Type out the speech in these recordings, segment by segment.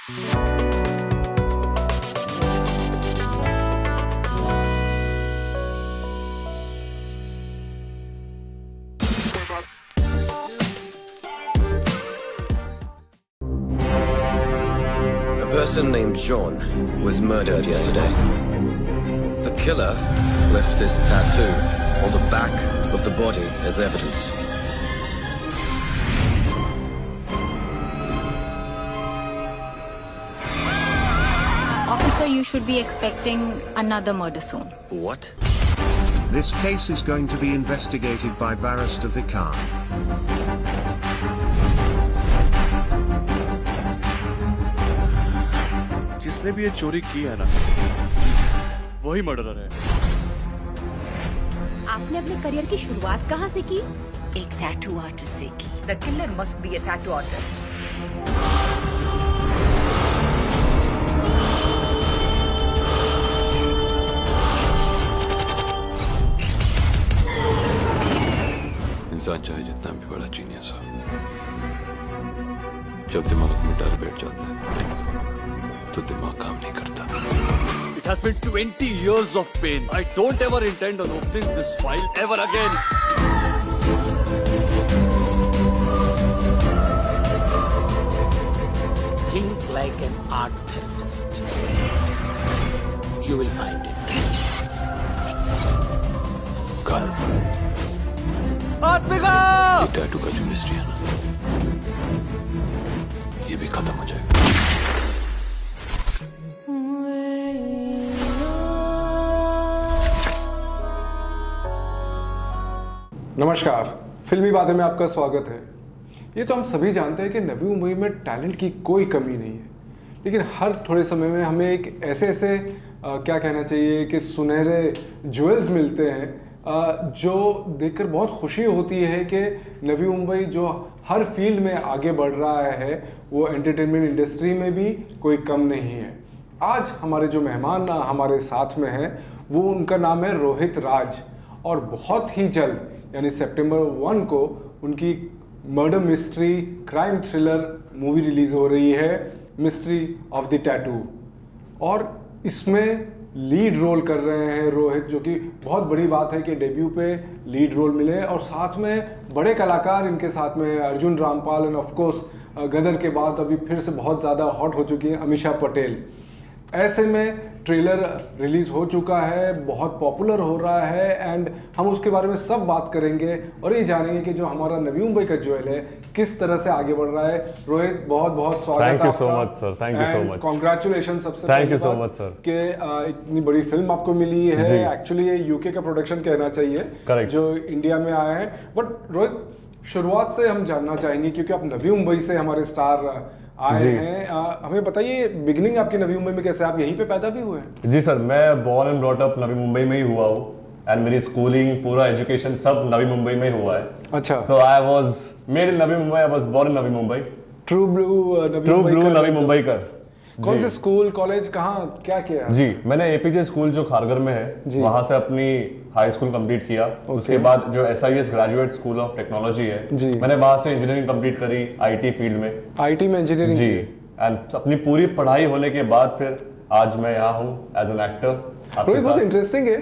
A person named John was murdered yesterday. The killer left this tattoo on the back of the body as evidence. Officer, you should be expecting another murder soon. What? This case is going to be investigated by Barrister Vicar. जिसने भी ये चोरी की है ना, वही murderer है। आपने अपने करियर की शुरुआत कहाँ से की? एक टैटू आर्टिस्ट से की। The killer must be a tattoo artist. इंसान चाहे जितना भी बड़ा जीनियस हो, जब दिमाग में डर बैठ जाता है तो दिमाग काम नहीं करता। It has been 20 years of pain. I don't ever intend on opening this file ever again. Think like an art therapist. You will find it. कल आत्मिका! ये टैटू का जो मिस्ट्री है ना, ये भी खत्म हो जाएगा। नमस्कार, फिल्मी बातें में आपका स्वागत है। ये तो हम सभी जानते हैं कि नवी मुंबई में टैलेंट की कोई कमी नहीं है, लेकिन हर थोड़े समय में हमें एक ऐसे क्या कहना चाहिए कि सुनहरे ज्वेल्स मिलते हैं जो देखकर बहुत खुशी होती है कि नवी मुंबई जो हर फील्ड में आगे बढ़ रहा है वो एंटरटेनमेंट इंडस्ट्री में भी कोई कम नहीं है। आज हमारे जो मेहमान हमारे साथ में हैं वो उनका नाम है रोहित राज, और बहुत ही जल्द यानी सितंबर 1 को उनकी murder mystery crime thriller movie release हो रही है, मिस्ट्री ऑफ द टैटू। और इसमें लीड रोल कर रहे हैं रोहित, जो कि बहुत बड़ी बात है कि डेब्यू पे लीड रोल मिले, और साथ में बड़े कलाकार इनके साथ में Arjun Rampal and of course Gadar के बाद अभी फिर से बहुत ज़्यादा हॉट हो चुकी है अमीषा पटेल। ऐसे में ट्रेलर रिलीज हो चुका है, बहुत पॉपुलर हो रहा है, एंड हम उसके बारे में सब बात करेंगे और ये जानेंगे कि जो हमारा नवी मुंबई का ज्वेल है किस तरह से आगे बढ़ रहा है। रोहित, बहुत बहुत स्वागत है। Thank you so much sir, thank you so much. Congratulation सबसे thank you so much sir कि इतनी बड़ी फिल्म आपको मिली है। एक्चुअली ये यूके का प्रोडक्शन कहना चाहिए, करेक्ट, जो इंडिया में आए हैं। बट रोहित, शुरुआत से हम जानना चाहेंगे क्योंकि आप नवी मुंबई से हमारे स्टार आए हैं, हमें बताइए बिगिनिंग आपकी नवी मुंबई में कैसे, आप यहीं पे पैदा भी हुए हैं? जी सर, मैं born and brought up Navi Mumbai में ही हुआ हूँ, एंड मेरी स्कूलिंग पूरा एजुकेशन सब नवी मुंबई में ही हुआ है। अच्छा, so I was made in Navi Mumbai, I was born in Navi Mumbai. True blue Navi Mumbai का। कौन से स्कूल कॉलेज कहाँ क्या किया? जी, मैंने एपीजे स्कूल जो खारगर में है वहां से अपनी हाई स्कूल कंप्लीट किया। उसके बाद जो SIS graduate school of technology है, मैंने वहां से इंजीनियरिंग कंप्लीट करी आईटी फील्ड में। आईटी में इंजीनियरिंग? जी, एंड अपनी पूरी पढ़ाई होने के बाद फिर आज मैं यहाँ हूँ एज एन एक्टर। रोहित, बहुत इंटरेस्टिंग है,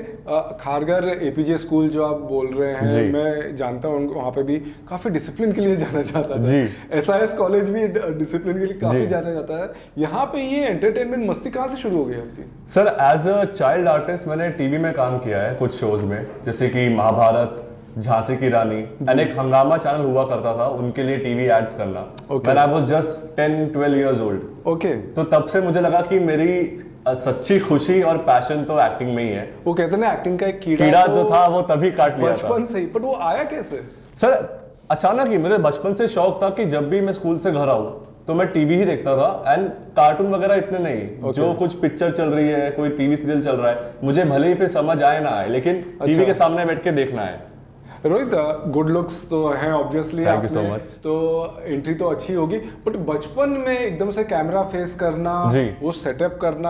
खारगर एपीजे स्कूल जो आप बोल रहे हैं, मैं जानता हूँ वहाँ पे भी काफी डिसिप्लिन के लिए जाना जाता है। SIS कॉलेज भी डिसिप्लिन के लिए काफी जाना जाता है। यहाँ पे ये एंटरटेनमेंट मस्ती कहाँ से शुरू हो गई आपकी? Sir, as a child artist मैंने टीवी में काम किया है कुछ शोज में, जैसे कि महाभारत, झांसी की रानी, एंड एक हंगामा चैनल हुआ करता था, उनके लिए टीवी एड्स करना। When I was just 10-12 years old. Okay, तो तब से मुझे लगा कि मेरी सच्ची खुशी और पैशन तो एक्टिंग में ही है। वो कहते हैं ना, एक्टिंग का एक कीड़ा जो था वो तभी काट लिया था बचपन से ही। बट वो आया कैसे? सर, अचानक ही मेरे बचपन से शौक था कि जब भी मैं स्कूल से घर आऊं तो मैं टीवी ही देखता था, एंड कार्टून वगैरह इतने नहीं। जो कुछ पिक्चर चल रही है, कोई टीवी सीरियल चल रहा है, मुझे भले ही फिर समझ आए ना आए, लेकिन टीवी के सामने बैठ के देखना है। रोहित, गुड लुक्स तो है obviously, thank you so much. तो एंट्री तो अच्छी होगी, बट बचपन में एकदम से कैमरा फेस करना, वो सेटअप करना,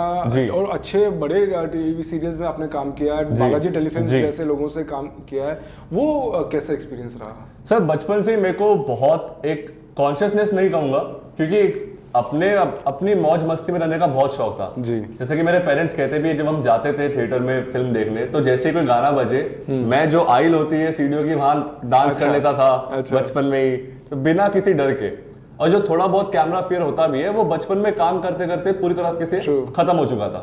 और अच्छे बड़े टीवी सीरियल्स में आपने काम किया है, बालाजी टेलीफिल्म्स जैसे लोगों से काम किया है, वो कैसा एक्सपीरियंस रहा? सर, बचपन से मेरे को बहुत एक कॉन्शियसनेस नहीं कहूँगा, क्योंकि अपनी मौज मस्ती में रहने का बहुत शौक था जी। जैसे कि मेरे पेरेंट्स कहते भी जब हम जाते थे थिएटर में फिल्म देखने तो जैसे ही कोई गाना बजे मैं जो आइल होती है सीडीओ की वहां डांस कर लेता था बचपन में ही, तो बिना किसी डर के। और जो थोड़ा बहुत कैमरा फियर होता भी है वो बचपन में काम करते करते पूरी तरह से खत्म हो चुका था।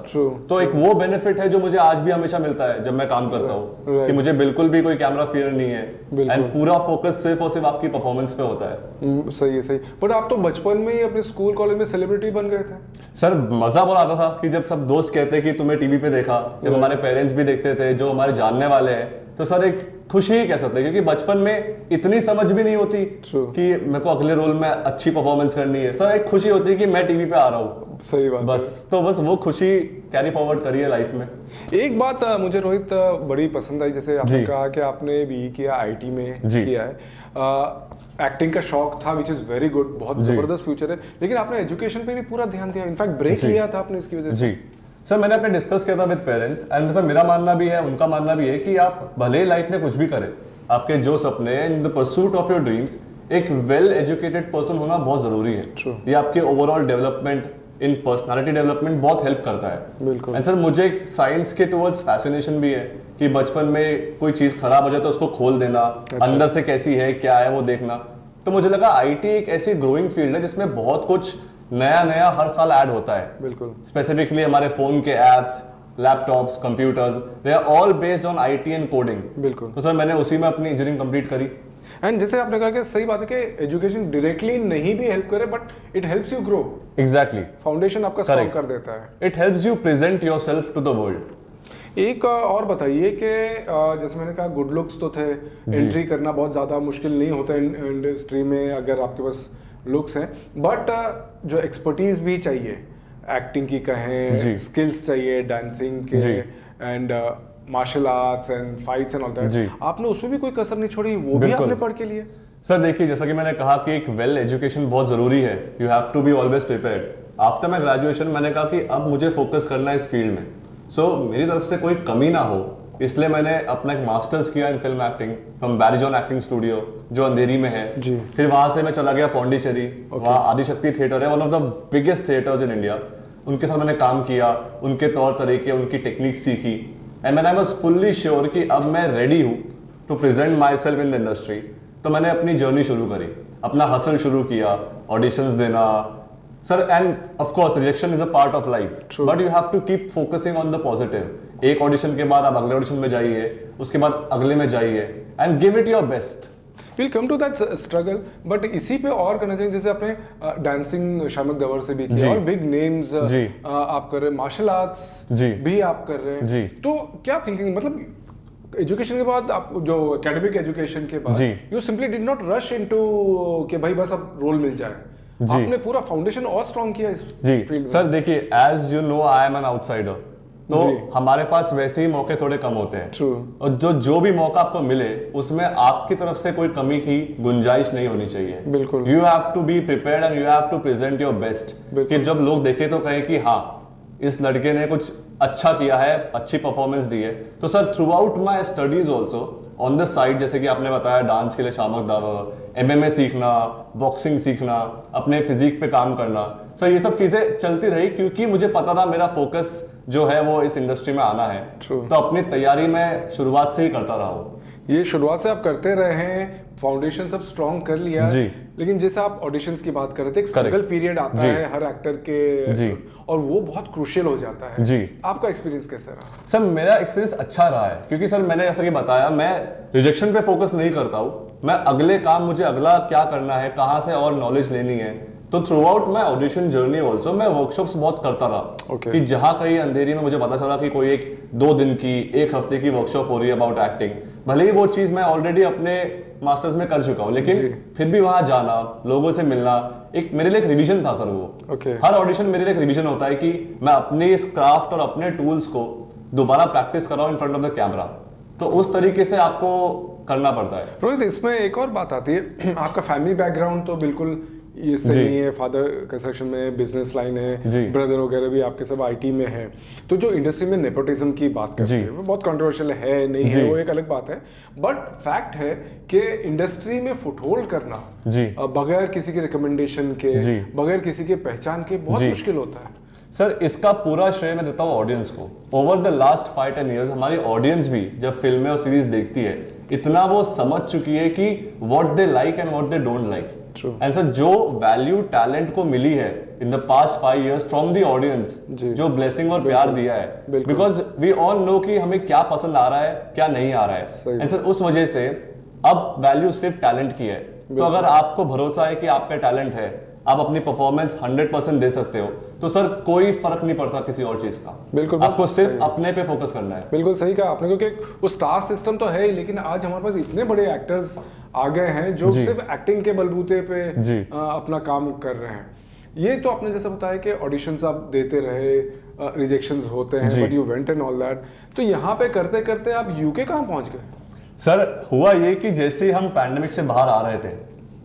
तो एक वो बेनिफिट है जो मुझे आज भी हमेशा मिलता है जब मैं काम करता हूँ कि मुझे बिल्कुल भी कोई कैमरा फियर नहीं है एंड पूरा फोकस सिर्फ और सिर्फ आपकी परफॉर्मेंस पे होता है। सही है, सही। बट आप तो बचपन में ही अपने स्कूल कॉलेज में सेलिब्रिटी बन गए थे। सर मजा बहुत आता था कि जब सब दोस्त कहते कि तुम्हें टीवी पे देखा, जब हमारे पेरेंट्स भी देखते थे, जो हमारे जानने वाले हैं, तो सर एक खुशी ही कह सकते हैं क्योंकि बचपन में इतनी समझ भी नहीं होती कि मेरे को अगले रोल में अच्छी परफॉर्मेंस करनी है। सर एक खुशी होती है कि मैं टीवी पे आ रहा हूँ। सही बात बस तो बस वो खुशी कैरी फॉरवर्ड करी है लाइफ में। एक बात मुझे रोहित बड़ी पसंद आई, जैसे आपने कहा कि आपने बीई किया आईटी में किया है, एक्टिंग का शौक था विच इज वेरी गुड, बहुत जबरदस्त फ्यूचर है, लेकिन आपने एजुकेशन पे भी पूरा ध्यान दिया, इनफैक्ट ब्रेक लिया था आपने इसकी वजह से। जी सर मैंने अपने डिस्कस किया था विद पेरेंट्स एंड मतलब मेरा मानना भी है उनका मानना भी है कि आप भले लाइफ में कुछ भी करें, आपके जो सपने हैं in the pursuit of your dreams, एक वेल एजुकेटेड पर्सन होना बहुत जरूरी है। ये आपके overall development in personality development बहुत हेल्प करता है। बिल्कुल। एंड सर मुझे साइंस के टुवर्ड्स फैसिनेशन भी है कि बचपन में कोई चीज खराब हो जाए तो उसको खोल देना, अंदर से कैसी है क्या है वो देखना। तो मुझे लगा आईटी एक ऐसी ग्रोइंग फील्ड है जिसमें बहुत कुछ नया नया हर साल ऐड होता है। बिल्कुल। स्पेसिफिकली हमारे फोन के apps, laptops, computers, they are all based on IT and coding. बिल्कुल। तो सर मैंने उसी में अपनी इंजीनियरिंग कंप्लीट करी। एंड जैसे आपने कहा कि सही बात है कि एजुकेशन डायरेक्टली नहीं भी हेल्प करे but it helps you grow. Exactly. Foundation आपका स्ट्रॉन्ग कर देता है। It helps you present yourself to the world. एक और बताइए कि जैसे मैंने कहा गुड लुक्स तो थे, एंट्री करना बहुत ज़्यादा मुश्किल नहीं होता इंडस्ट्री में अगर आपके पास लुक्स हैं, बट जो एक्सपर्टीज भी चाहिए, एक्टिंग की कहें, स्किल्स चाहिए, डांसिंग के and martial arts and fights and all that, आपने उसमें भी कोई कसर नहीं छोड़ी, वो भी आपने पढ़ के लिए। सर देखिए जैसा कि मैंने कहा कि एक वेल एजुकेशन बहुत जरूरी है, you have to be always prepared. After my graduation मैंने कहा कि अब मुझे फोकस करना है इस फील्ड में, सो मेरी तरफ से कोई कमी ना हो, इसलिए मैंने अपना एक मास्टर्स किया in film acting from Barry John acting studio जो अंधेरी में है। फिर वहां से मैं चला गया पौंडीचेरी, वहाँ आदिशक्ति थिएटर है, one of the biggest theatres in India. उनके साथ मैंने काम किया, उनके तौर तरीके, उनकी टेक्निक सीखी and I was fully sure कि अब मैं रेडी हूँ to present myself in the industry. तो मैंने अपनी जर्नी शुरू करी, अपना हसल शुरू किया, ऑडिशंस देना sir, and of course rejection is a part of life but you have to keep focusing on the positive. एक ऑडिशन के बाद आप अगले ऑडिशन में जाइए, उसके बाद अगले में जाइए and give it your best. Will come to that struggle, but इसी पे और करना चाहिए, जैसे आपने डांसिंग शामिक दवर से भी किया और बिग नेम्स आप कर रहे हैं, मार्शल आर्ट्स भी आप कर रहे हैं, तो क्या थिंकिंग, मतलब एजुकेशन के बाद आप जो एकेडमिक एजुकेशन के बाद you simply did not rush into कि भाई बस अब रोल मिल जाए, आपने पूरा फाउंडेशन और स्ट्रॉन्ग किया इस फील्ड में। सर देखिए as you know I am an outsider, तो हमारे पास वैसे ही मौके थोड़े कम होते हैं और जो भी मौका आपको मिले उसमें आपकी तरफ से कोई कमी की गुंजाइश नहीं होनी चाहिए। बिल्कुल। You have to be prepared and you have to present your best, कि जब लोग देखे तो कहे कि हाँ इस लड़के ने कुछ अच्छा किया है, अच्छी परफॉर्मेंस दी है। तो sir through out my studies also on the side, जैसे कि आपने बताया डांस के लिए शामक दावर, MMA सीखना, बॉक्सिंग सीखना, अपने फिजिक पे काम करना, सर ये सब चीजें चलती रही क्योंकि मुझे पता था मेरा फोकस जो है वो इस इंडस्ट्री में आना है। तो अपनी तैयारी में शुरुआत से ही करता रहा हूँ। ये शुरुआत से आप करते रहे हैं, फाउंडेशन सब स्ट्रॉन्ग कर लिया जी। लेकिन जैसे आप ऑडिशंस की बात कर रहे थे, एक स्ट्रगल पीरियड आता है हर एक्टर के जी। और वो बहुत क्रूशियल हो जाता है जी। आपका एक्सपीरियंस कैसा रहा? सर मेरा एक्सपीरियंस अच्छा रहा है क्योंकि सर मैंने जैसा कि बताया मैं रिजेक्शन पे फोकस नहीं करता हूँ, मैं अगले काम, मुझे अगला क्या करना है, कहाँ से और नॉलेज लेनी है। तो through out my audition journey also मैं वर्कशॉप्स बहुत करता रहा कि जहाँ कहीं अंधेरी में मुझे पता चला कि कोई एक 2 दिन की, 1 हफ्ते की वर्कशॉप हो रही है अबाउट एक्टिंग, भले ही वो चीज़ मैं ऑलरेडी अपने मास्टर्स में कर चुका हूँ, लेकिन फिर भी वहाँ जाना, लोगों से मिलना, एक मेरे लिए एक रिवीजन था सर वो। हर ऑडिशन मेरे लिए एक रिवीजन होता है कि मैं अपने इस क्राफ्ट और अपने टूल्स को दोबारा प्रैक्टिस कर रहा हूँ in front of the camera. तो उस तरीके से आपको करना पड़ता है। रोहित इसमें एक और बात आती है, आपका फैमिली बैकग्राउंड तो बिल्कुल ये सही है, फादर कंस्ट्रक्शन में बिजनेस लाइन जी। है, ब्रदर वगैरह भी आपके सब आईटी में है, तो जो इंडस्ट्री में नेपोटिज्म की बात करते जी। हैं वो बहुत कंट्रोवर्शियल है नहीं जी। है, वो एक अलग बात है, बट फैक्ट है कि इंडस्ट्री में फुटहोल्ड करना जी। बगैर किसी के रिकमेंडेशन के, जी। बगैर किसी के पहचान के बहुत जी। मुश्किल होता है। सर इसका पूरा श्रेय मैं देता हूँ ऑडियंस को। ओवर द लास्ट 5-10 ईयर्स हमारी ऑडियंस भी जब फिल्में और सीरीज देखती है इतना वो समझ चुकी है कि what they like and what they don't like. True. And sir जो वैल्यू टैलेंट को मिली है in the past 5 years from the audience, जी। जो ब्लेसिंग और प्यार दिया है, बिल्कुल। बिकॉज वी ऑल नो कि हमें क्या पसंद आ रहा है क्या नहीं आ रहा सही। है, एंड सर उस वजह से अब वैल्यू सिर्फ टैलेंट की है। तो अगर आपको भरोसा है कि आप पे टैलेंट है, आप अपनी परफॉर्मेंस 100% दे सकते हो, तो सर कोई फर्क नहीं पड़ता किसी और चीज का। बिल्कुल, आपको सही सिर्फ है। अपने पे फोकस करना है। बिल्कुल सही कहा आपने, क्योंकि वो स्टार सिस्टम तो है ही, लेकिन आज हमारे पास इतने बड़े एक्टर्स आ गए हैं जो जी। सिर्फ एक्टिंग के बलबूते पे जी। अपना काम कर रहे हैं। ये तो आपने जैसे बताया कि ऑडिशंस आप देते रहे, रिजेक्शंस होते हैं, जी। But you went and all that, तो यहाँ पे करते करते आप यूके कहाँ पहुंच गए? सर हुआ ये कि जैसे ही हम पैंडेमिक से बाहर आ रहे थे,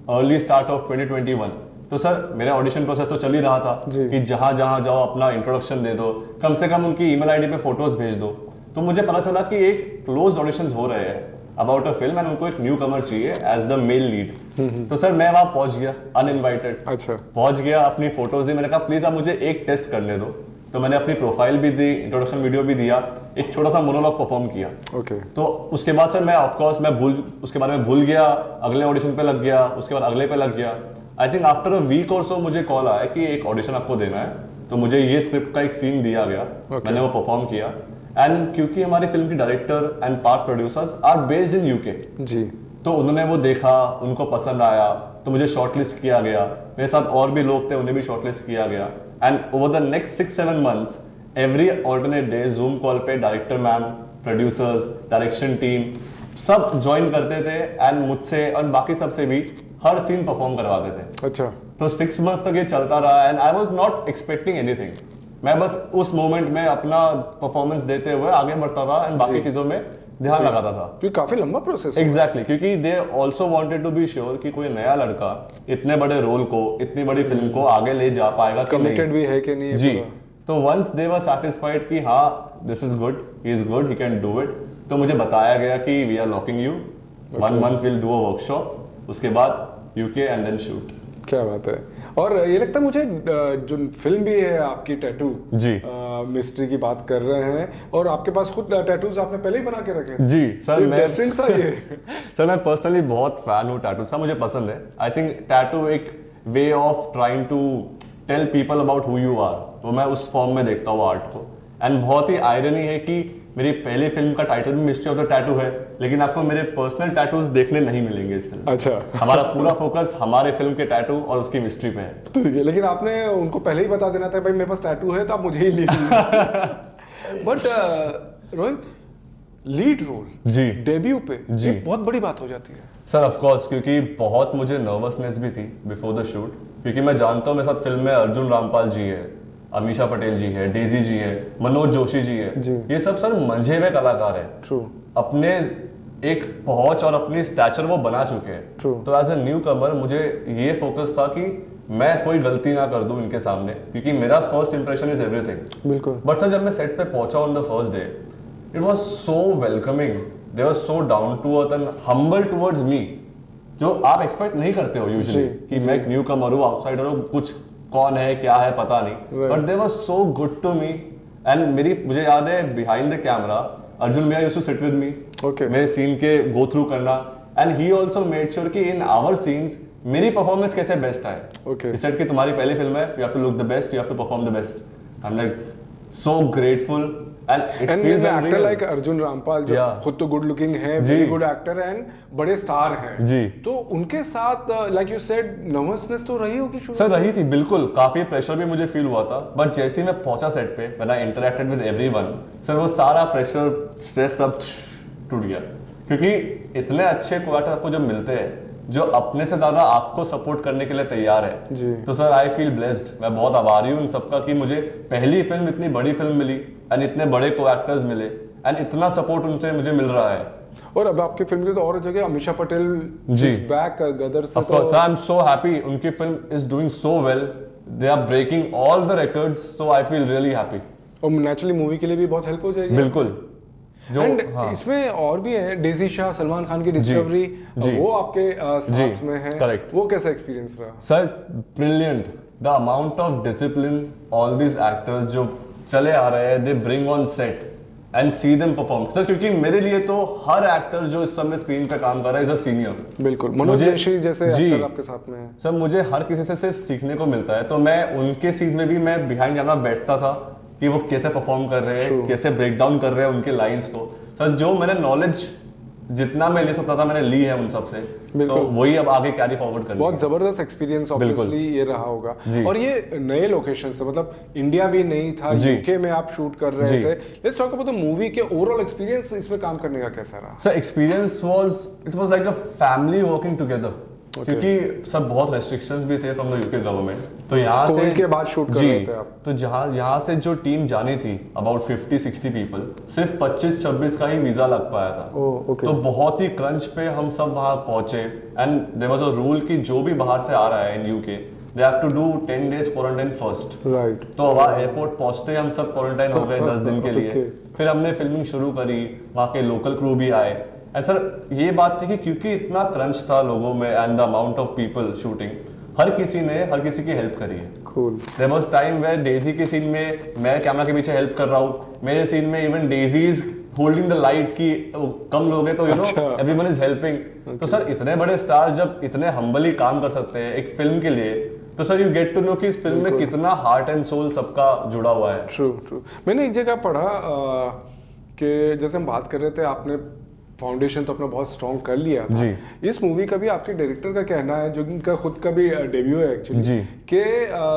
अर्ली स्टार्ट ऑफ 2021, तो सर मेरा ऑडिशन प्रोसेस तो चल ही रहा था जी। कि जहां जहां जाओ अपना इंट्रोडक्शन दे दो, कम से कम उनकी ईमेल आईडी पे फोटोज भेज दो। तो मुझे पता चला कि एक क्लोज ऑडिशंस हो रहे हैं अबाउट अ फिल्म एंड उनको एक न्यू कमर चाहिए एज द मेल लीड। तो सर मैं वहां पहुंच गया अनइनवाइटेड। अच्छा। पहुंच गया, अपनी फोटोज दी, मैंने कहा प्लीज आप मुझे एक टेस्ट करने दो। तो मैंने अपनी प्रोफाइल भी दी, इंट्रोडक्शन वीडियो भी दिया, एक छोटा सा मोनोलॉग परफॉर्म किया। ओके। तो उसके बाद सर मैं ऑफकोर्स उसके बारे में भूल गया, अगले ऑडिशन पे लग गया, उसके बाद अगले पे लग गया। I think after a week और सो मुझे कॉल आया कि एक ऑडिशन आपको देना है, तो मुझे ये स्क्रिप्ट का एक सीन दिया गया। मैंने वो परफॉर्म किया, एंड क्योंकि हमारी फिल्म की director and part producers are based in UK, जी। तो उन्होंने वो देखा, उनको पसंद आया, तो मुझे शॉर्टलिस्ट किया गया। मेरे साथ और भी लोग थे, उन्हें भी शॉर्टलिस्ट किया गया। And over the next 6-7 months every alternate day zoom call पे director ma'am, producers, direction team सब ज्वाइन करते थे, एंड मुझसे और बाकी सबसे भी हर सीन परफॉर्म करवाते थे। अच्छा। तो 6 मंथ्स तक ये चलता रहा, and I was not expecting anything. मैं बस उस मोमेंट में अपना परफॉर्मेंस देते हुए आगे बढ़ता था एंड बाकी चीजों में ध्यान लगाता था। क्योंकि काफी लंबा प्रोसेस है। एग्जैक्टली, क्योंकि they also wanted to be sure कि कोई नया लड़का इतने बड़े रोल को, इतनी बड़ी फिल्म को आगे ले जा पाएगा कि नहीं। कमिटेड भी है कि नहीं है जी। पूरा। तो वंस दे वर सैटिस्फाइड कि हाँ this is good, he is good, he can do it, तो मुझे बताया गया कि we are locking you, 1 month will do a workshop, उसके बाद यूके एंड देन शूट। क्या बात है। और ये लगता है मुझे जो फिल्म भी है आपकी टैटू जी। मिस्ट्री की बात कर रहे हैं, और आपके पास खुद टैटूज आपने पहले ही बना के रखे हैं। जी सर, मैं डेस्टिन्ड था ये। सर मैं पर्सनली बहुत फैन हूँ टैटूज का, मुझे पसंद है। आई थिंक टैटू एक way of trying to tell people about who you are, तो मैं उस फॉर्म में देखता हूँ आर्ट को। एंड बहुत ही आयरनी है कि मेरी पहली फिल्म का टाइटल भी मिस्ट्री ऑफ द टैटू है, लेकिन आपको मेरे पर्सनल टैटूज देखने नहीं मिलेंगे इस फिल्म। अच्छा। हमारा हमारा पूरा फोकस हमारे फिल्म के टैटू और उसकी मिस्ट्री पे है। ठीक है, लेकिन आपने उनको पहले ही बता देना था भाई मेरे पास टैटू है तो आप मुझे ही लीजिए। बट रोहित, लीड रोल जी। डेब्यू पे जी। ये बहुत बड़ी बात हो जाती है। सर ऑफ कोर्स, क्योंकि बहुत मुझे नर्वसनेस भी थी बिफोर द शूट, क्योंकि मैं जानता हूँ मेरे साथ फिल्म में अर्जुन रामपाल जी है, अमीषा पटेल जी है, डेजी जी है, मनोज जोशी जी है, जी। ये सब सर मंझे हुए कलाकार हैं। ट्रू। अपने एक पहुंच और अपनी स्टैचर वो बना चुके हैं। True. तो एज ए न्यू कमर मुझे ये फोकस था कि मैं कोई गलती ना कर दूं इनके सामने, क्योंकि मेरा फर्स्ट इंप्रेशन इज एवरीथिंग। बिल्कुल। बट सर जब मैं सेट पे पहुंचा on the first day, it was so welcoming, they were so down to earth and humble towards me, जो आप एक्सपेक्ट नहीं करते हो यूजुअली जी, कि मैं एक न्यू कमर हूं, आउटसाइडर हूं, कुछ कौन है क्या है पता नहीं, but they were so good to me. And मुझे याद है बिहाइंड द कैमरा अर्जुन भैया used to sit with me, मेरे सीन के गो थ्रू करना, and he also made sure कि इन आवर सीन्स मेरी परफॉर्मेंस कैसे बेस्ट आए। ही सेड कि तुम्हारी पहली फिल्म है, you have to look the best, you have to perform the best. I am like so grateful and it feels actor like Arjun Rampal जो खुद तो गुड लुकिंग है, वेरी गुड एक्टर एंड बड़े स्टार हैं जी, तो उनके साथ लाइक यू सेड नर्वसनेस तो रही होगी सर। रही थी बिल्कुल, काफी प्रेशर भी मुझे फील हुआ था, बट जैसे ही मैं पहुंचा सेट पे, when I interacted with everyone, sir वो सारा प्रेशर स्ट्रेस सब टूट गया, क्योंकि इतने अच्छे को-एक्टर आपको जब मिलते हैं जो अपने से ज्यादा आपको सपोर्ट करने के लिए तैयार है जी। तो सर आई फील ब्लेस्ड, मैं बहुत आभारी हूँ इन सबका कि मुझे पहली फिल्म इतनी बड़ी फिल्म मिली एंड इतने बड़े को एक्टर्स मिले एंड इतना सपोर्ट उनसे मुझे मिल रहा है। और अब आपकी फिल्म की तो और जगह अमीषा पटेल जी बैक गदर से Of course, I'm so happy. उनकी film is doing so well. They are breaking all the records, so I feel really happy. और नेचुरली मूवी के लिए भी बहुत हेल्प हो जाएगी। बिल्कुल। जो एंड हाँ, इसमें और भी है, डेजी शाह, सलमान खान की डिस्कवरी, जी, वो आपके साथ में है। correct. वो कैसा एक्सपीरियंस रहा? Sir brilliant. The amount of discipline all these actors जो चले आ रहे हैं, they bring on set and see them perform. Sir क्योंकि मेरे लिए तो हर एक्टर जो इस समय स्क्रीन पे काम कर रहा है इज अ सीनियर। बिल्कुल, मनोज जोशी जैसे जी एक्टर आपके साथ में है। सर मुझे हर किसी से सिर्फ सीखने को मिलता है, तो मैं उनके सीन में भी मैं बिहाइंड कैमरा बैठता था कि वो कैसे परफॉर्म कर रहे हैं, कैसे ब्रेक डाउन कर रहे हैं उनके लाइंस को। सर जो मैंने नॉलेज जितना मैं ले सकता था मैंने ली है उन सब से, तो वही अब आगे कैरी फॉरवर्ड कर। बहुत जबरदस्त एक्सपीरियंस ऑब्वियसली ये रहा होगा। और ये नए लोकेशन से, मतलब इंडिया भी नहीं था, यूके में आप शूट कर रहे थे। Let's talk about the movie के ओवरऑल एक्सपीरियंस, इसमें काम करने का कैसा रहा? Sir experience was like a family working together, क्योंकि सब बहुत रेस्ट्रिक्शंस भी थे फ्रॉम द यूके गवर्नमेंट। तो यहाँ से के बाद शूट कर रहे थे आप? तो यहाँ से जो टीम जानी थी अबाउट 50-60 पीपल, सिर्फ 25-26 का ही वीजा लग पाया था। तो बहुत ही क्रंच पे हम सब वहाँ पहुंचे and there was a rule कि जो भी बाहर से आ रहा है in UK they have to do 10 days quarantine first. Right. तो वहाँ एयरपोर्ट पहुंचते हम सब क्वारंटाइन हो गए 10 दिन के लिए। फिर हमने फिल्मिंग शुरू करी, वहाँ के लोकल क्रू भी आए। एंड सर ये बात थी कि क्योंकि इतना क्रंच था लोगों में and the amount of people shooting, हर किसी ने हर किसी की हेल्प करी है। Cool. There was time where Daisy के सीन में मैं कैमरा के पीछे हेल्प कर रहा हूँ, मेरे सीन में even Daisy is holding the light की कम लोग हैं तो you know everyone is helping. तो सर इतने बड़े स्टार जब इतने हम्बली काम कर सकते हैं एक फिल्म के लिए, तो sir you get to know कि इस फिल्म में कितना हार्ट एंड सोल सबका जुड़ा हुआ है। ट्रू। मैंने एक जगह पढ़ा कि जैसे हम बात कर रहे थे, आपने फाउंडेशन तो अपना बहुत स्ट्रॉन्ग कर लिया था। जी। इस मूवी का भी आपके डायरेक्टर का कहना है, जो इनका खुद का भी डेब्यू है एक्चुअली, कि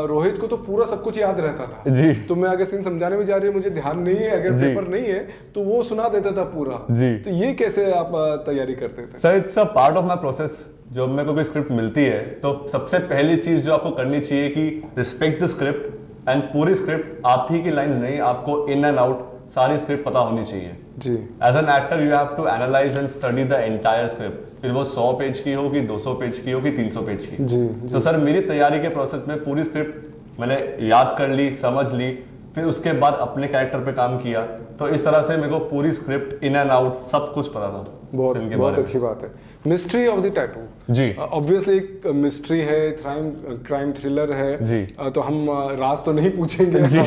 रोहित को तो पूरा सब कुछ याद रहता था। जी। तो मैं अगर सीन समझाने में जा रही हूँ, मुझे ध्यान नहीं है, अगर पेपर नहीं है तो वो सुना देता था पूरा। जी। तो ये कैसे आप तैयारी करते थे? Sir it's a part of my process. जब मेरे को कोई स्क्रिप्ट मिलती है तो सबसे पहली चीज जो आपको करनी चाहिए कि रिस्पेक्ट द स्क्रिप्ट एंड पूरी स्क्रिप्ट आप ही की लाइंस नहीं, आपको इन एंड आउट सारी स्क्रिप्ट पता होनी चाहिए। जी। As an actor you have to analyse and study the entire script, फिर वो 100 पेज की हो कि 200 पेज की हो कि 300 पेज की। जी। तो सर मेरी तैयारी के प्रोसेस में पूरी स्क्रिप्ट मैंने याद कर ली, समझ ली, फिर उसके बाद अपने कैरेक्टर पे काम किया। तो इस तरह से मेरे को पूरी स्क्रिप्ट इन एंड आउट सब कुछ पता था। बहुत अच्छी बात है। मिस्ट्री ऑफ द टैटू, जी ऑब्वियसली एक मिस्ट्री है, क्राइम थ्रिलर है जी। तो हम राज तो नहीं पूछेंगे जी,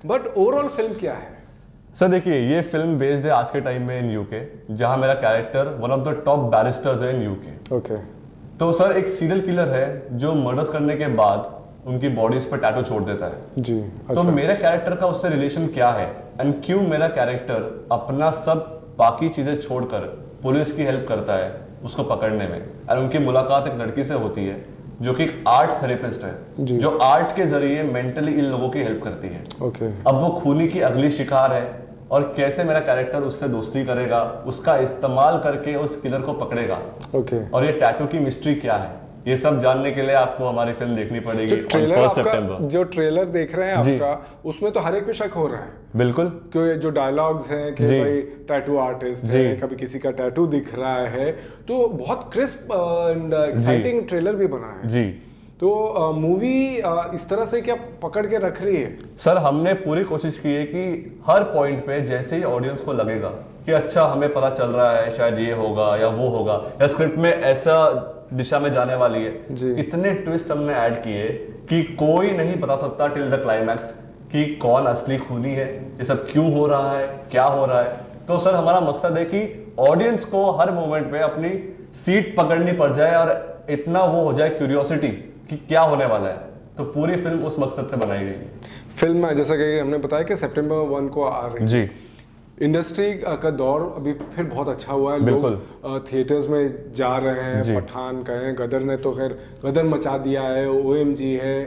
बट ओवरऑल फिल्म क्या है? सर देखिए ये फिल्म बेस्ड है आज के टाइम में इन यूके, जहां मेरा character one of the top barrister's है इन यूके। ओके। तो सर एक सीरियल किलर है जो मर्डर्स करने के बाद उनकी बॉडीज पर टैटू छोड़ देता है। जी। तो मेरे कैरेक्टर का उससे रिलेशन क्या है एंड क्यों मेरा कैरेक्टर अपना सब बाकी चीजें छोड़कर पुलिस की हेल्प करता है उसको पकड़ने में। और उनकी मुलाकात एक लड़की से होती है जो कि एक आर्ट थेरेपिस्ट है, जो आर्ट के जरिए मेंटली इन लोगों की हेल्प करती है। ओके। अब वो खूनी की अगली शिकार है और कैसे मेरा कैरेक्टर उससे दोस्ती करेगा, उसका इस्तेमाल करके उस किलर को पकड़ेगा। ओके। और ये टैटू की मिस्ट्री क्या है, ये सब जानने के लिए आपको हमारी फिल्म देखनी पड़ेगी। जो ट्रेलर देख रहे हैं आपका, उसमें तो हर एक पे शक हो रहा है। बिल्कुल। कि जो डायलॉग्स हैं कि भाई टैटू आर्टिस्ट है, कभी किसी का टैटू दिख रहा है, तो बहुत क्रिस्प एंड एक्साइटिंग ट्रेलर भी बना है जी। तो मूवी इस तरह से क्या पकड़ के रख रही है? सर हमने पूरी कोशिश की है कि हर पॉइंट पे जैसे ही ऑडियंस को लगेगा कि अच्छा हमें पता चल रहा है शायद ये होगा या वो होगा या स्क्रिप्ट में ऐसा दिशा में जाने वाली है, इतने ट्विस्ट हमने ऐड किए कि कोई नहीं बता सकता टिल द क्लाइमैक्स कि कौन असली खूनी है, ये सब क्यों हो रहा है, क्या हो रहा है। तो सर हमारा मकसद है कि ऑडियंस को हर मोमेंट पे अपनी सीट पकड़नी पड़ जाए और इतना वो हो जाए क्यूरियोसिटी कि क्या होने वाला है। तो पूरी फिल्म उस मकसद से बनाई गई है। फिल्म जैसा कि हमने बताया कि सितंबर 1 को आ रही है जी। इंडस्ट्री का दौर अभी फिर बहुत अच्छा हुआ है, लोग थिएटर्स में जा रहे हैं। पठान कहें, गदर ने तो खैर गदर मचा दिया है, OMG है,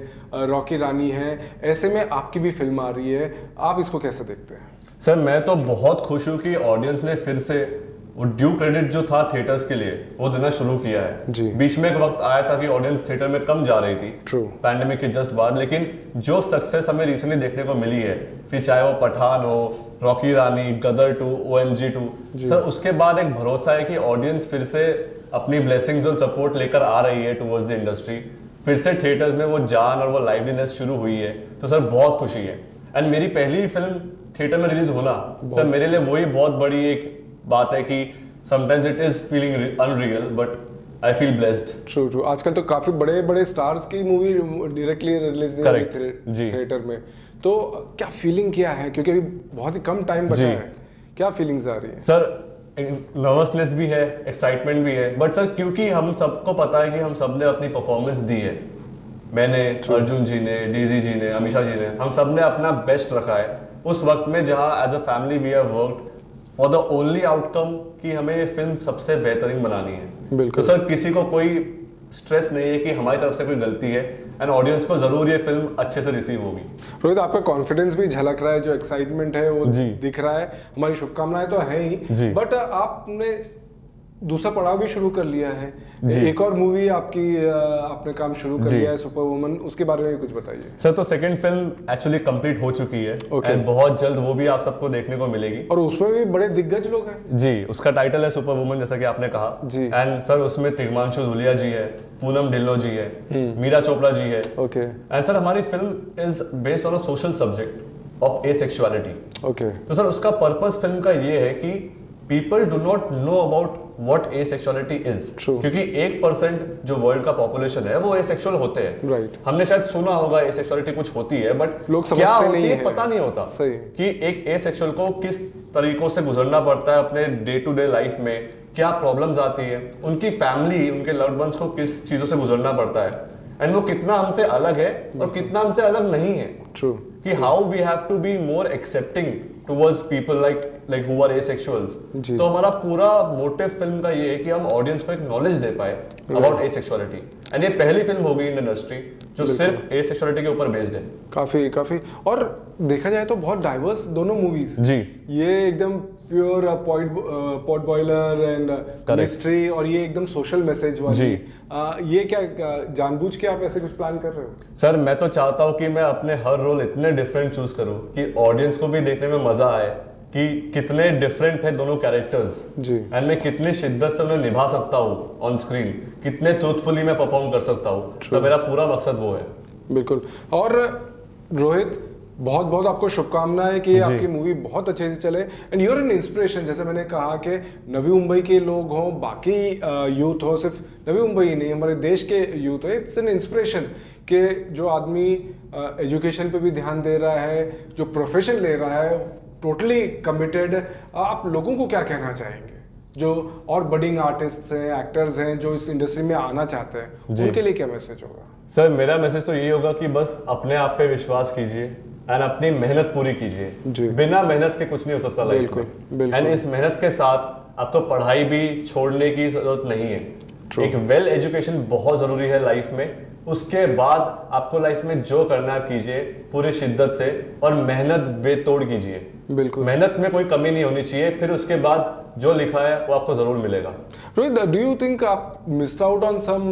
रॉकी रानी है, ऐसे में आपकी भी फिल्म आ रही है, आप इसको कैसे देखते हैं? सर मैं तो बहुत खुश हूँ कि ऑडियंस ने फिर से वो ड्यू क्रेडिट जो था थिएटर्स के लिए वो देना शुरू किया है जी। बीच में एक वक्त आया था कि ऑडियंस थिएटर में कम जा रही थी पैंडेमिक के जस्ट बाद, लेकिन जो सक्सेस हमें रिसेंटली देखने को मिली है, फिर चाहे वो पठान हो रॉकी रानी, गदर 2, OMG 2, सर उसके बाद एक भरोसा है कि ऑडियंस फिर से अपनी ब्लेसिंग्स और सपोर्ट लेकर आ रही है टुवर्ड्स द इंडस्ट्री। फिर से थिएटर्स में वो जान और वो लाइवलीनेस शुरू हुई है, तो सर बहुत खुशी है। एंड मेरी पहली फिल्म थिएटर में रिलीज होना सर मेरे लिए वही बहुत बड़ी एक बात है कि sometimes it is feeling unreal but I feel blessed. True. आजकल तो काफी बड़े बड़े स्टार्स की मूवी डायरेक्टली रिलीज नहीं होती थिएटर में, तो क्या फीलिंग क्या है, क्योंकि अभी बहुत ही कम टाइम बचा है, क्या फीलिंग्स आ रही है? सर नर्वसनेस भी है, एक्साइटमेंट भी है, बट सर क्योंकि हम सबको पता है कि हम सबने अपनी परफॉर्मेंस दी है, मैंने, अर्जुन जी ने, डीजी जी ने, अमीषा जी ने, हम सबने अपना बेस्ट रखा है उस वक्त में जहां as a family we have worked for the only outcome कि हमें ये फिल्म सबसे बेहतरीन बनानी है। तो सर किसी को कोई स्ट्रेस नहीं है कि हमारी तरफ से कोई गलती है, एंड ऑडियंस को जरूर ये फिल्म अच्छे से रिसीव होगी। रोहित, आपका कॉन्फिडेंस भी झलक रहा है, जो एक्साइटमेंट है वो दिख रहा है, हमारी शुभकामनाएं तो है ही, बट आपने दूसरा पड़ाव भी शुरू कर लिया है, एक और मूवी आपकी आपने काम शुरू कर लिया है, सुपर वुमन, उसके बारे में कुछ बताइए। सर तो सेकंड फिल्म एक्चुअली कंप्लीट हो चुकी है एंड बहुत जल्द वो भी आप सबको देखने को मिलेगी, और उसमें भी बड़े दिग्गज लोग हैं। जी, उसका टाइटल है सुपर वुमन जैसा कि आपने कहा जी, एंड सर उसमें तिग्मांशु धूलिया जी है, पूनम ढिल्लो जी है, मीरा चोपड़ा जी है, एंड सर हमारी film is based on a social subject of asexuality. तो सर उसका पर्पस फिल्म का ये है कि people do not know about what asexuality is, क्योंकि 1% जो वर्ल्ड का पॉपुलेशन है वो एसेक्सुअल होते हैं। हमने शायद सुना होगा एसेक्सुअलिटी कुछ होती है, बट लोग क्या होती है पता नहीं होता कि एक एसेक्सुअल को किस तरीकों से गुजरना पड़ता है अपने डे टू डे लाइफ में, क्या प्रॉब्लम्स आती है, उनकी फैमिली, उनके लव्ड वंस को किस चीजों से गुजरना पड़ता है, एंड वो कितना हमसे अलग है और कितना हमसे अलग नहीं है। कि how we have to be more accepting towards people like who are asexuals. तो हमारा पूरा मोटिव फिल्म का ये है कि हम ऑडियंस को एक नॉलेज दे पाए अबाउट एसेक्सुअलिटी, एंड ये पहली फिल्म होगी इन इंडस्ट्री जो सिर्फ एसेक्सुअलिटी के ऊपर बेस्ड है। काफी और देखा जाए तो बहुत डाइवर्स दोनों मूवीज जी, ये एकदम pure pot boiler and mystery, और ये एकदम सोशल मैसेज वाली। ये क्या जानबूझ के आप ऐसे कुछ प्लान कर रहे हो? सर मैं तो चाहता हूँ कि मैं अपने हर रोल इतने डिफरेंट चूज करूँ कि ऑडियंस को भी देखने में मजा आए कि कितने डिफरेंट है दोनों कैरेक्टर्स जी, एंड मैं कितनी शिद्दत से उन्हें निभा सकता हूँ ऑन स्क्रीन, कितने ट्रूथफुली मैं परफॉर्म कर सकता हूँ। तो मेरा पूरा मकसद वो है। बिल्कुल। और रोहित, बहुत बहुत आपको शुभकामनाएं कि आपकी मूवी बहुत अच्छे से चले, एंड यूर एन इंस्पिरेशन। जैसे मैंने कहा कि नवी मुंबई के लोग हों, बाकी यूथ हो, सिर्फ नवी मुंबई ही नहीं, हमारे देश के यूथ हो, इट्स एन इंस्पिरेशन कि जो आदमी एजुकेशन पे भी ध्यान दे रहा है, जो प्रोफेशन ले रहा है, टोटली कमिटेड। आप लोगों को क्या कहना चाहेंगे जो और बडिंग आर्टिस्ट हैं, एक्टर्स हैं, जो इस इंडस्ट्री में आना चाहते हैं, उनके लिए क्या मैसेज होगा? सर मेरा मैसेज तो यही होगा कि बस अपने आप पे विश्वास कीजिए एंड अपनी मेहनत पूरी कीजिए। बिना मेहनत के कुछ नहीं हो सकता लाइफ में, एंड इस मेहनत के साथ आपको पढ़ाई भी छोड़ने की जरूरत नहीं है। एक वेल एजुकेशन बहुत जरूरी है लाइफ में। उसके बाद आपको लाइफ में जो करना है कीजिए पूरी शिद्दत से, और मेहनत बेतोड़ कीजिए। बिल्कुल, मेहनत में कोई कमी नहीं होनी चाहिए, फिर उसके बाद जो लिखा है वो आपको जरूर मिलेगा। रोहित, डू यू थिंक आप missed out on some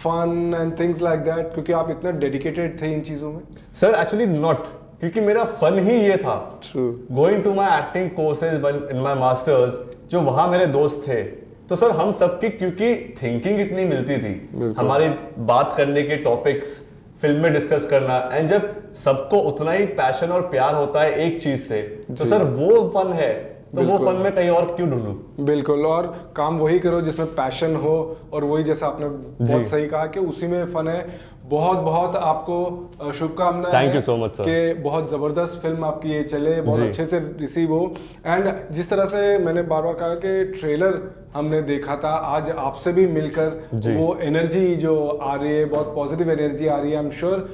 fun and things like that, क्योंकि आप इतना डेडिकेटेड थे इन चीजों में? सर एक्चुअली नॉट, क्योंकि मेरा फन ही ये था। Going to my acting courses in my masters, जो वहां मेरे दोस्त थे, तो सर हम सबकी क्योंकि थिंकिंग इतनी मिलती थी, हमारी बात करने के टॉपिक्स, फिल्म में डिस्कस करना, एंड जब सबको उतना ही पैशन और प्यार होता है एक चीज से, तो सर वो फन है, तो वो फन में कहीं और क्यों ढूंढूं? बिल्कुल, और काम वही करो जिसमें पैशन हो, और वही जैसा आपने बहुत सही कहा कि उसी में फन है। बहुत बहुत आपको शुभकामनाएं। Thank you so much sir कि बहुत जबरदस्त फिल्म आपकी ये चले, बहुत अच्छे से रिसीव हो, एंड जिस तरह से मैंने बार बार कहा कि ट्रेलर हमने देखा था, आज आपसे भी मिलकर वो एनर्जी जो आ रही है, बहुत पॉजिटिव एनर्जी आ रही है। I am sure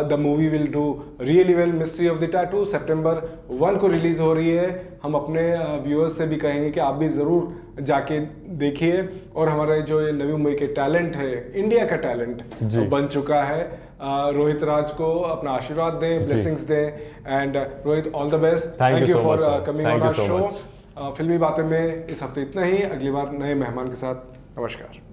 the movie will do really well. Mystery of the tattoo September 1 को रिलीज हो रही है। हम अपने व्यूअर्स से भी कहेंगे कि आप भी जरूर जाके देखिए, और हमारे जो ये नवी मुंबई के टैलेंट है, इंडिया का टैलेंट बन चुका है, रोहित राज को अपना आशीर्वाद दें, ब्लेसिंग्स दें, and Rohit, all the best. Thank you for coming on our show. फिल्मी बातें में इस हफ्ते इतना ही, अगली बार नए मेहमान के साथ। नमस्कार।